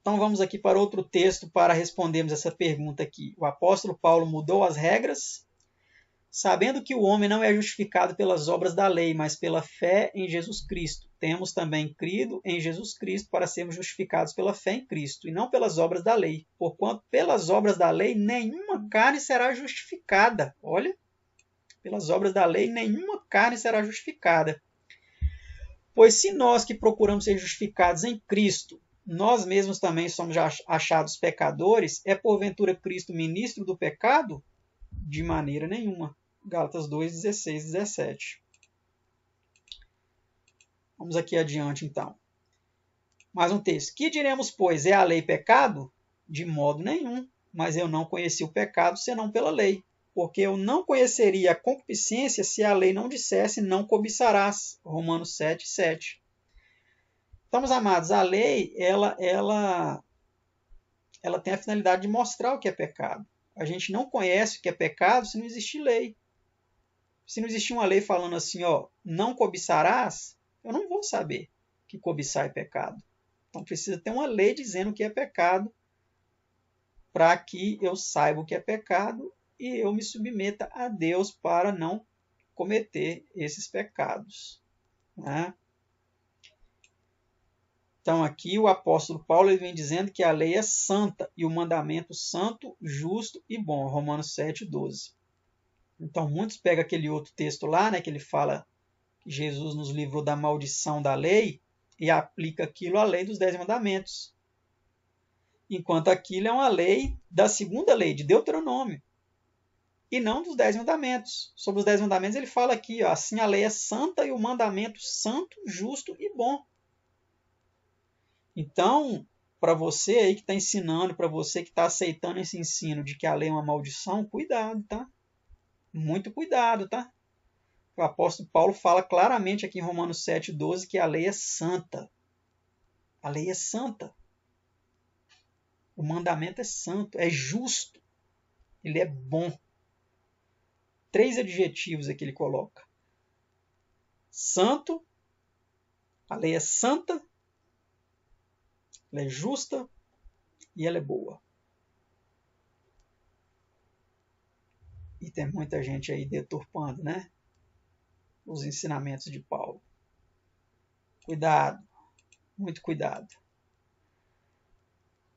Então vamos aqui para outro texto para respondermos essa pergunta aqui. O apóstolo Paulo mudou as regras, sabendo que o homem não é justificado pelas obras da lei, mas pela fé em Jesus Cristo. Temos também crido em Jesus Cristo para sermos justificados pela fé em Cristo, e não pelas obras da lei. Porquanto pelas obras da lei nenhuma carne será justificada. Olha, pelas obras da lei nenhuma carne será justificada. Pois se nós que procuramos ser justificados em Cristo, nós mesmos também somos achados pecadores, é porventura Cristo ministro do pecado? De maneira nenhuma. Gálatas 2, 16, 17. Vamos aqui adiante, então. Mais um texto. Que diremos, pois, é a lei pecado? De modo nenhum. Mas eu não conheci o pecado, senão pela lei. Porque eu não conheceria a concupiscência se a lei não dissesse não cobiçarás. Romanos 7, 7. Então, meus amados, a lei, ela tem a finalidade de mostrar o que é pecado. A gente não conhece o que é pecado se não existir lei. Se não existir uma lei falando assim, ó, não cobiçarás, eu não vou saber que cobiçar é pecado. Então precisa ter uma lei dizendo o que é pecado para que eu saiba o que é pecado e eu me submeta a Deus para não cometer esses pecados. Né? Então aqui o apóstolo Paulo ele vem dizendo que a lei é santa e o mandamento santo, justo e bom. Romanos 7, 12. Então muitos pegam aquele outro texto lá, né, que ele fala que Jesus nos livrou da maldição da lei e aplica aquilo à lei dos 10 mandamentos. Enquanto aquilo é uma lei da segunda lei, de Deuteronômio, e não dos 10 mandamentos. Sobre os 10 mandamentos ele fala aqui, ó, assim a lei é santa e o mandamento santo, justo e bom. Então, para você aí que está ensinando, para você que está aceitando esse ensino de que a lei é uma maldição, cuidado, tá? Muito cuidado, tá? O apóstolo Paulo fala claramente aqui em Romanos 7, 12 que a lei é santa. A lei é santa. O mandamento é santo, é justo. Ele é bom. 3 adjetivos aqui ele coloca. Santo, a lei é santa, ela é justa e ela é boa. E tem muita gente aí deturpando, né? Os ensinamentos de Paulo. Cuidado, muito cuidado.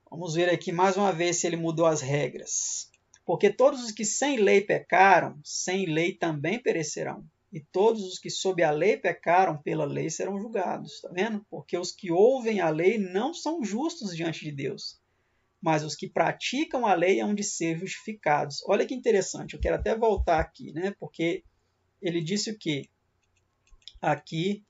Vamos ver aqui mais uma vez se ele mudou as regras. Porque todos os que sem lei pecaram, sem lei também perecerão. E todos os que sob a lei pecaram, pela lei serão julgados. Está vendo? Porque os que ouvem a lei não são justos diante de Deus. Mas os que praticam a lei hão de ser justificados. Olha que interessante, eu quero até voltar aqui, né? Porque ele disse o quê? Aqui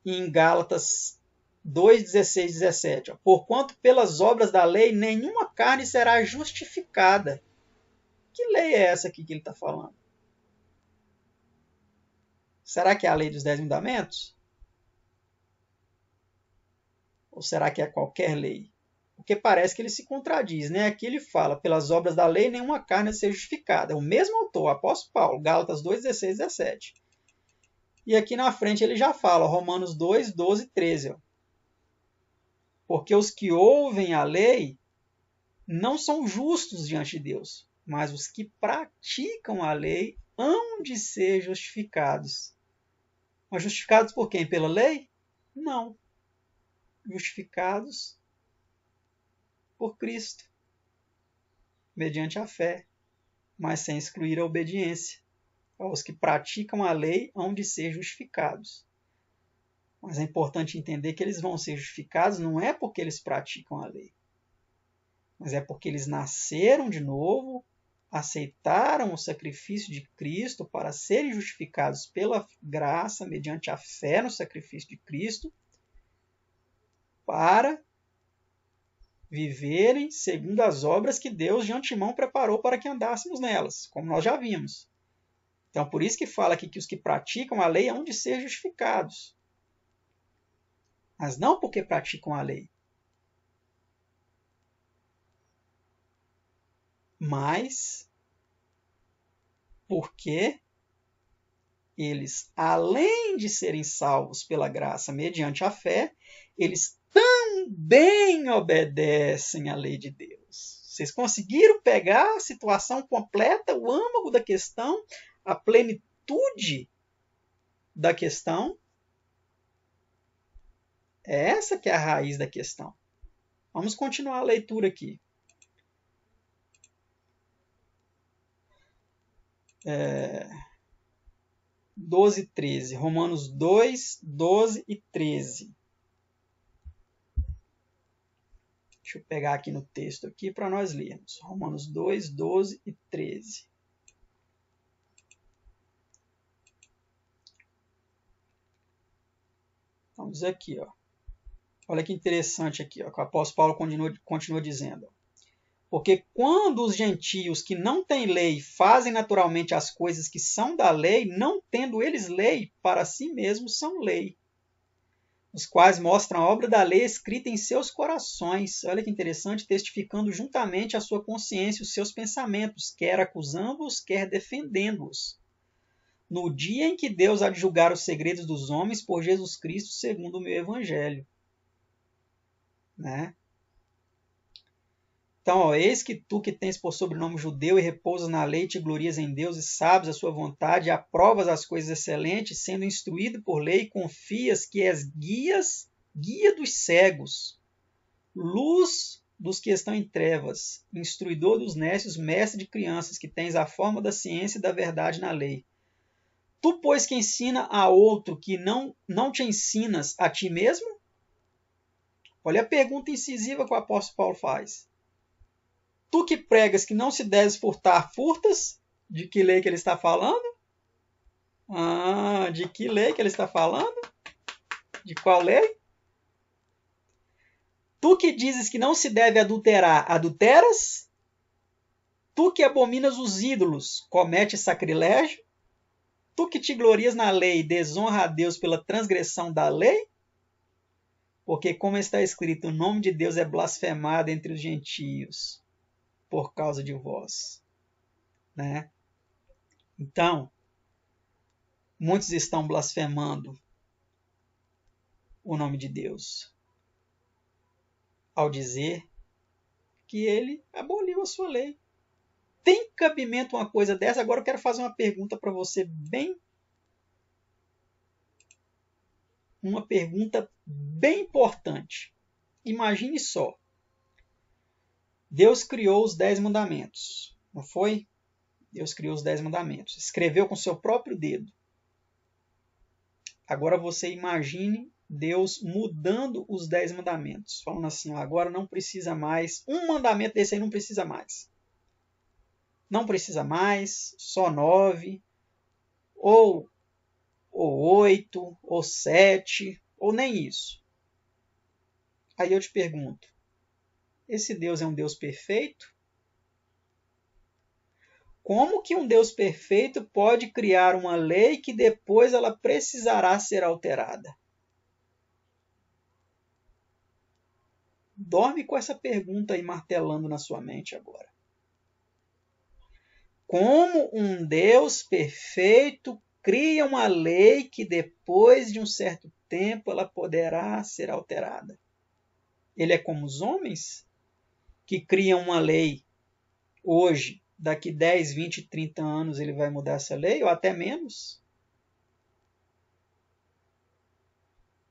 em Gálatas 2, 16, 17. Ó, porquanto pelas obras da lei nenhuma carne será justificada. Que lei é essa aqui que ele está falando? Será que é a lei dos 10 mandamentos? Ou será que é qualquer lei? Porque parece que ele se contradiz, né? Aqui ele fala, pelas obras da lei nenhuma carne ser justificada. É o mesmo autor, o apóstolo Paulo, Gálatas 2, 16, 17. E aqui na frente ele já fala, Romanos 2, 12 e 13. Ó. Porque os que ouvem a lei não são justos diante de Deus, mas os que praticam a lei hão de ser justificados. Mas justificados por quem? Pela lei? Não. Justificados por Cristo, mediante a fé, mas sem excluir a obediência. Os que praticam a lei hão de ser justificados. Mas é importante entender que eles vão ser justificados não é porque eles praticam a lei, mas é porque eles nasceram de novo, aceitaram o sacrifício de Cristo para serem justificados pela graça, mediante a fé no sacrifício de Cristo, para viverem segundo as obras que Deus de antemão preparou para que andássemos nelas, como nós já vimos. Então, por isso que fala aqui que os que praticam a lei hão de ser justificados. Mas não porque praticam a lei, mas porque eles, além de serem salvos pela graça mediante a fé, eles também obedecem à lei de Deus. Vocês conseguiram pegar a situação completa, o âmago da questão, a plenitude da questão? É essa que é a raiz da questão. Vamos continuar a leitura aqui. 12 e 13. Romanos 2, 12 e 13. Deixa eu pegar aqui no texto aqui para nós lermos. Romanos 2, 12 e 13. Vamos aqui, ó. Olha que interessante aqui, ó, que o apóstolo Paulo continua dizendo. Porque quando os gentios que não têm lei fazem naturalmente as coisas que são da lei, não tendo eles lei, para si mesmos são lei, os quais mostram a obra da lei escrita em seus corações. Olha que interessante, testificando juntamente a sua consciência, os seus pensamentos, quer acusando-os, quer defendendo-os. No dia em que Deus há de julgar os segredos dos homens por Jesus Cristo, segundo o meu evangelho. Né? Então, ó, eis que tu que tens por sobrenome judeu e repousas na lei, te glorias em Deus e sabes a sua vontade, e aprovas as coisas excelentes, sendo instruído por lei, confias que és guia dos cegos, luz dos que estão em trevas, instruidor dos nécios, mestre de crianças, que tens a forma da ciência e da verdade na lei. Tu, pois, que ensina a outro que não te ensinas a ti mesmo? Olha a pergunta incisiva que o apóstolo Paulo faz. Tu que pregas que não se deves furtar, furtas? De que lei que ele está falando? De que lei que ele está falando? De qual lei? Tu que dizes que não se deve adulterar, adulteras? Tu que abominas os ídolos, cometes sacrilégio? Tu que te glorias na lei, desonra a Deus pela transgressão da lei? Porque, como está escrito, o nome de Deus é blasfemado entre os gentios por causa de vós. Né? Então, muitos estão blasfemando o nome de Deus ao dizer que ele aboliu a sua lei. Tem cabimento uma coisa dessa? Agora eu quero fazer uma pergunta para você uma pergunta bem importante. Imagine só. Deus criou os 10 mandamentos, não foi? Deus criou os 10 mandamentos. Escreveu com seu próprio dedo. Agora você imagine Deus mudando os 10 mandamentos. Falando assim, agora não precisa mais. Um mandamento desse aí não precisa mais. Não precisa mais, só 9, ou 8, ou 7, ou nem isso. Aí eu te pergunto, esse Deus é um Deus perfeito? Como que um Deus perfeito pode criar uma lei que depois ela precisará ser alterada? Dorme com essa pergunta aí martelando na sua mente agora. Como um Deus perfeito cria uma lei que depois de um certo tempo ela poderá ser alterada. Ele é como os homens que criam uma lei hoje, daqui 10, 20, 30 anos ele vai mudar essa lei, ou até menos.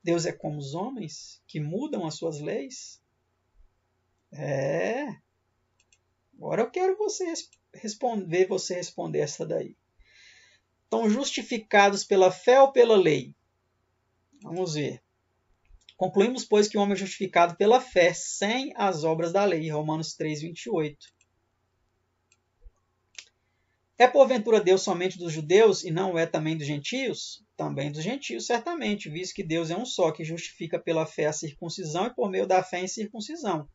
Deus é como os homens que mudam as suas leis. Agora eu quero ver você responder essa daí. Estão justificados pela fé ou pela lei? Vamos ver. Concluímos, pois, que o homem é justificado pela fé, sem as obras da lei. Romanos 3, 28. É porventura Deus somente dos judeus e não é também dos gentios? Também dos gentios, certamente, visto que Deus é um só, que justifica pela fé a circuncisão e por meio da fé em circuncisão.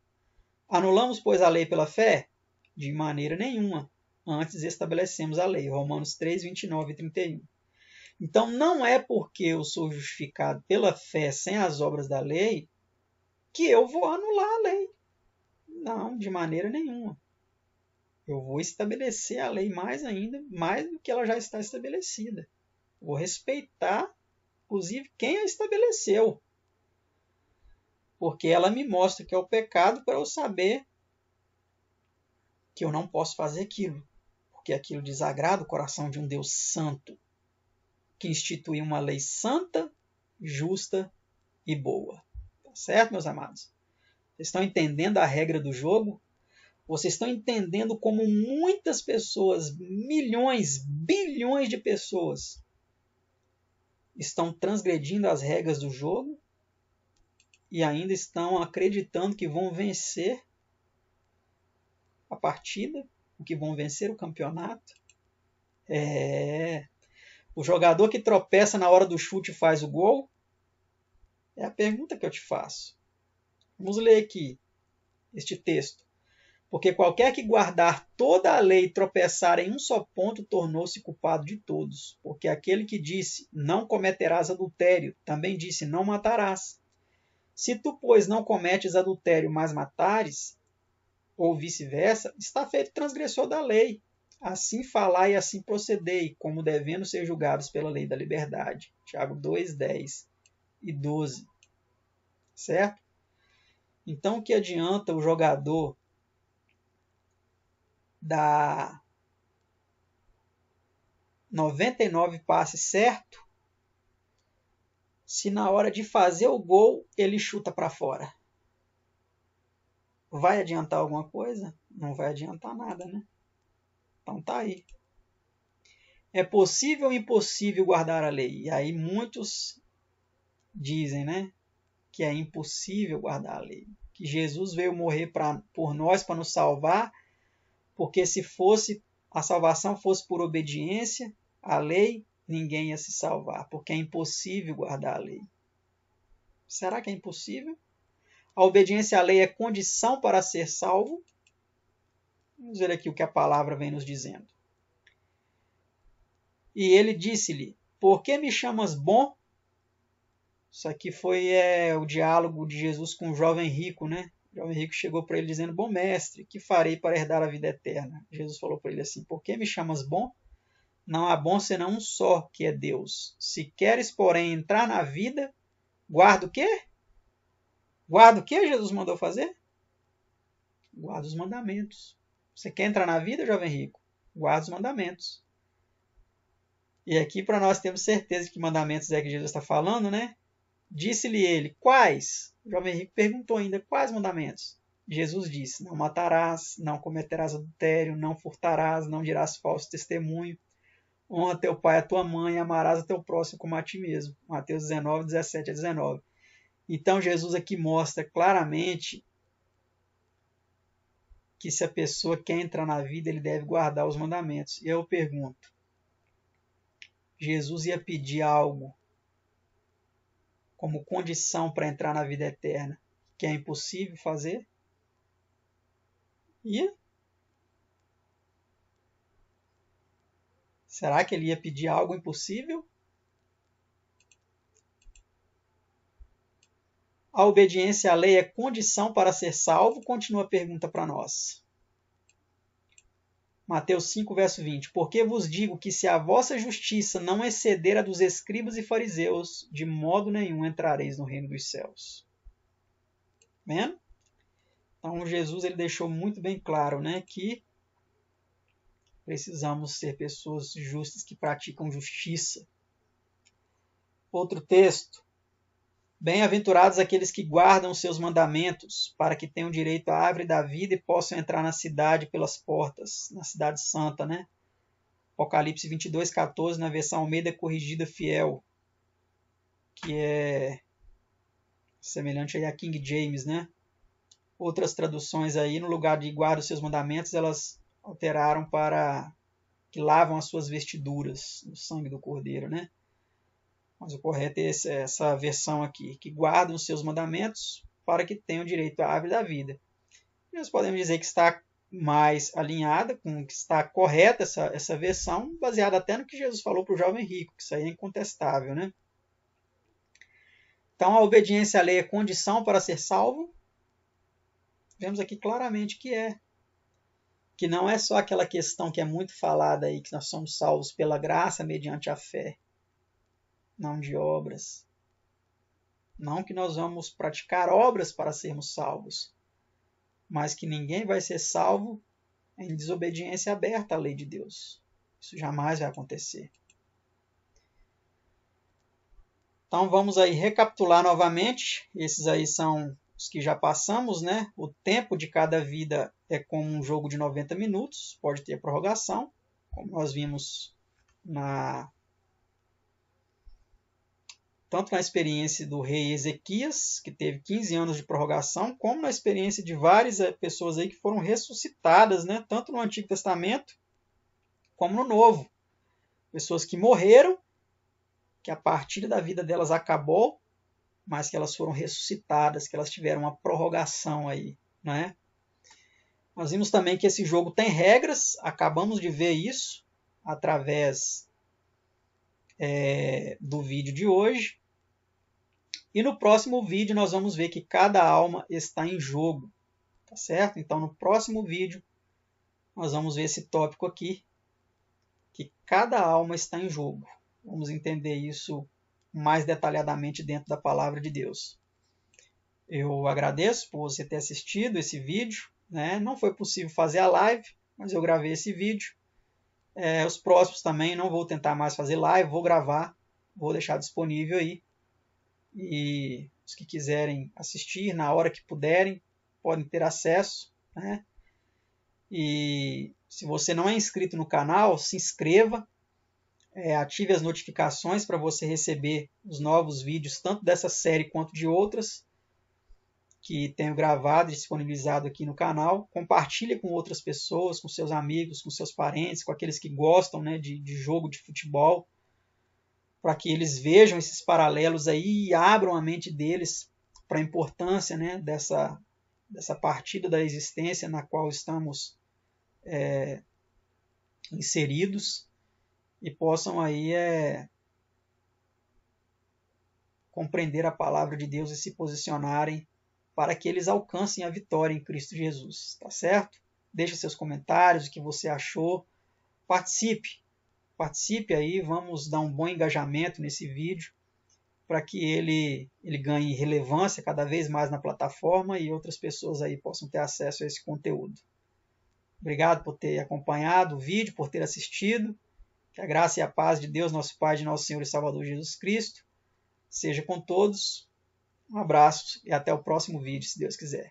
Anulamos, pois, a lei pela fé? De maneira nenhuma. Antes estabelecemos a lei. Romanos 3, 29 e 31. Então, não é porque eu sou justificado pela fé sem as obras da lei que eu vou anular a lei. Não, de maneira nenhuma. Eu vou estabelecer a lei mais ainda, mais do que ela já está estabelecida. Vou respeitar, inclusive, quem a estabeleceu. Porque ela me mostra que é o pecado para eu saber que eu não posso fazer aquilo. Porque aquilo desagrada o coração de um Deus santo, que instituiu uma lei santa, justa e boa. Tá certo, meus amados? Vocês estão entendendo a regra do jogo? Vocês estão entendendo como muitas pessoas, milhões, bilhões de pessoas, estão transgredindo as regras do jogo e ainda estão acreditando que vão vencer a partida, que vão vencer o campeonato? O jogador que tropeça na hora do chute faz o gol? É a pergunta que eu te faço. Vamos ler aqui este texto. Porque qualquer que guardar toda a lei e tropeçar em um só ponto, tornou-se culpado de todos. Porque aquele que disse, não cometerás adultério, também disse, não matarás. Se tu, pois, não cometes adultério, mas matares, ou vice-versa, está feito transgressor da lei. Assim falai e assim procedei, como devendo ser julgados pela lei da liberdade. Tiago 2, 10 e 12. Certo? Então, o que adianta o jogador dar 99 passes certo, se na hora de fazer o gol ele chuta para fora? Vai adiantar alguma coisa? Não vai adiantar nada, né? Então tá aí. É possível ou impossível guardar a lei? E aí muitos dizem, né, que é impossível guardar a lei. Que Jesus veio morrer por nós para nos salvar, porque se fosse a salvação fosse por obediência à lei, ninguém ia se salvar, porque é impossível guardar a lei. Será que é impossível? A obediência à lei é condição para ser salvo? Vamos ver aqui o que a palavra vem nos dizendo. E ele disse-lhe, por que me chamas bom? Isso aqui foi o diálogo de Jesus com o jovem rico, né? O jovem rico chegou para ele dizendo, bom mestre, que farei para herdar a vida eterna? Jesus falou para ele assim, por que me chamas bom? Não há bom senão um só, que é Deus. Se queres, porém, entrar na vida, guarda o quê? Guarda o que Jesus mandou fazer? Guarda os mandamentos. Você quer entrar na vida, jovem rico? Guarda os mandamentos. E aqui para nós temos certeza de que mandamentos é que Jesus está falando, né? Disse-lhe ele, quais? O jovem rico perguntou ainda, quais mandamentos? Jesus disse, não matarás, não cometerás adultério, não furtarás, não dirás falso testemunho, honra teu pai e a tua mãe, amarás a teu próximo como a ti mesmo. Mateus 19, 17 a 19. Então Jesus aqui mostra claramente que se a pessoa quer entrar na vida, ele deve guardar os mandamentos. E eu pergunto, Jesus ia pedir algo como condição para entrar na vida eterna, que é impossível fazer? Ia? Será que ele ia pedir algo impossível? A obediência à lei é condição para ser salvo? Continua a pergunta para nós. Mateus 5, verso 20. Porque vos digo que se a vossa justiça não exceder a dos escribas e fariseus, de modo nenhum entrareis no reino dos céus. Vendo? Então Jesus ele deixou muito bem claro, né, que precisamos ser pessoas justas que praticam justiça. Outro texto. Bem-aventurados aqueles que guardam os seus mandamentos, para que tenham direito à árvore da vida e possam entrar na cidade pelas portas, na cidade santa, né? Apocalipse 22, 14, na versão Almeida Corrigida Fiel, que é semelhante aí a King James, né? Outras traduções aí, no lugar de guarda os seus mandamentos, elas alteraram para que lavam as suas vestiduras no sangue do Cordeiro, né? Mas o correto é essa versão aqui, que guardam os seus mandamentos para que tenham direito à árvore da vida. E nós podemos dizer que está mais alinhada, com que está correta essa versão, baseada até no que Jesus falou para o jovem rico, que isso aí é incontestável, né? Então, a obediência à lei é condição para ser salvo? Vemos aqui claramente que é. Que não é só aquela questão que é muito falada aí, que nós somos salvos pela graça mediante a fé. Não de obras. Não que nós vamos praticar obras para sermos salvos, mas que ninguém vai ser salvo em desobediência aberta à lei de Deus. Isso jamais vai acontecer. Então vamos aí recapitular novamente. Esses aí são os que já passamos, né? O tempo de cada vida é como um jogo de 90 minutos, pode ter prorrogação, como nós vimos tanto na experiência do rei Ezequias, que teve 15 anos de prorrogação, como na experiência de várias pessoas aí que foram ressuscitadas, né? Tanto no Antigo Testamento como no Novo. Pessoas que morreram, que a partilha da vida delas acabou, mas que elas foram ressuscitadas, que elas tiveram uma prorrogação aí, né? Nós vimos também que esse jogo tem regras, acabamos de ver isso através do vídeo de hoje. E no próximo vídeo nós vamos ver que cada alma está em jogo, tá certo? Então no próximo vídeo nós vamos ver esse tópico aqui, que cada alma está em jogo. Vamos entender isso mais detalhadamente dentro da palavra de Deus. Eu agradeço por você ter assistido esse vídeo, né? Não foi possível fazer a live, mas eu gravei esse vídeo. Os próximos também não vou tentar mais fazer live, vou gravar, vou deixar disponível aí. E os que quiserem assistir na hora que puderem, podem ter acesso, né? E se você não é inscrito no canal, se inscreva, ative as notificações para você receber os novos vídeos, tanto dessa série quanto de outras que tenho gravado e disponibilizado aqui no canal. Compartilhe com outras pessoas, com seus amigos, com seus parentes, com aqueles que gostam, né, de jogo de futebol, para que eles vejam esses paralelos aí e abram a mente deles para a importância, né, dessa partida da existência na qual estamos inseridos, e possam aí compreender a palavra de Deus e se posicionarem para que eles alcancem a vitória em Cristo Jesus, tá certo? Deixe seus comentários, o que você achou, participe aí, vamos dar um bom engajamento nesse vídeo, para que ele ganhe relevância cada vez mais na plataforma e outras pessoas aí possam ter acesso a esse conteúdo. Obrigado por ter acompanhado o vídeo, por ter assistido. Que a graça e a paz de Deus, nosso Pai, de nosso Senhor e Salvador Jesus Cristo, seja com todos. Um abraço e até o próximo vídeo, se Deus quiser.